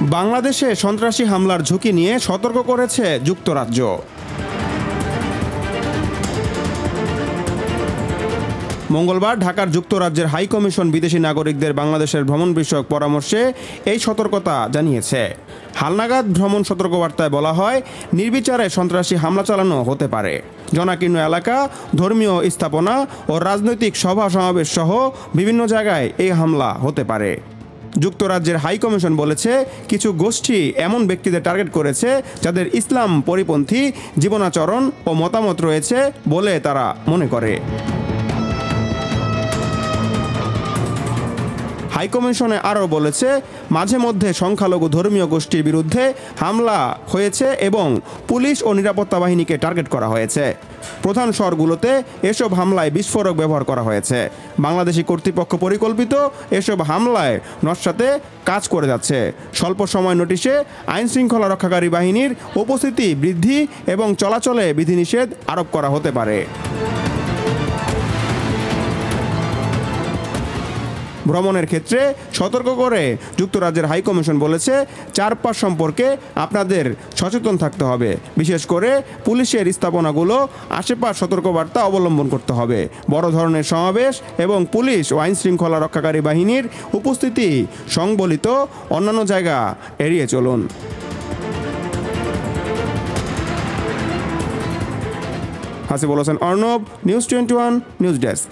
বাংলাদেশে সন্ত্রাসী হামলার ঝুঁকি নিয়ে সতর্ক করেছে যুক্তরাজ্য। মঙ্গলবার ঢাকার যুক্তরাজ্যের হাই কমিশন বিদেশি নাগরিকদের বাংলাদেশের ভ্রমণ বিষয়ক পরামর্শে এই সতর্কতা জানিয়েছে। হালনাগাদ ভ্রমণ সতর্কবার্তায় বলা হয়, নির্বিচারে সন্ত্রাসী হামলা চালানো হতে পারে। জনাকীর্ণ এলাকা, ধর্মীয় স্থাপনা ও রাজনৈতিক সভা সমাবেশ সহ বিভিন্ন জায়গায় এই হামলা হতে পারে। যুক্তরাজ্যের হাই কমিশন বলেছে, কিছু গোষ্ঠী এমন ব্যক্তিদের টার্গেট করেছে যাদের ইসলাম পরিপন্থী জীবনাচরণ ও মতামত রয়েছে বলে তারা মনে করে। হাইকমিশনে আরও বলেছে, মাঝে মধ্যে সংখ্যালঘু ধর্মীয় গোষ্ঠীর বিরুদ্ধে হামলা হয়েছে এবং পুলিশ ও নিরাপত্তা বাহিনীকে টার্গেট করা হয়েছে। প্রধান শহরগুলোতে এসব হামলায় বিস্ফোরক ব্যবহার করা হয়েছে। বাংলাদেশি কর্তৃপক্ষ পরিকল্পিত এসব হামলায় নস্যাতে কাজ করে যাচ্ছে। স্বল্প সময় নোটিশে আইন শৃঙ্খলা রক্ষাকারী বাহিনীর উপস্থিতি বৃদ্ধি এবং চলাচলে বিধিনিষেধ আরোপ করা হতে পারে। ভ্রমণের ক্ষেত্রে সতর্ক করে যুক্তরাজ্যের হাইকমিশন বলেছে, চারপাশ সম্পর্কে আপনাদের সচেতন থাকতে হবে। বিশেষ করে পুলিশের স্থাপনাগুলো আশেপাশ সতর্কবার্তা অবলম্বন করতে হবে। বড় ধরনের সমাবেশ এবং পুলিশ ও আইন শৃঙ্খলা রক্ষাকারী বাহিনীর উপস্থিতি সংবলিত অন্যান্য জায়গা এড়িয়ে চলুন। Hasibul Hossain Arnab, news 21 news desk.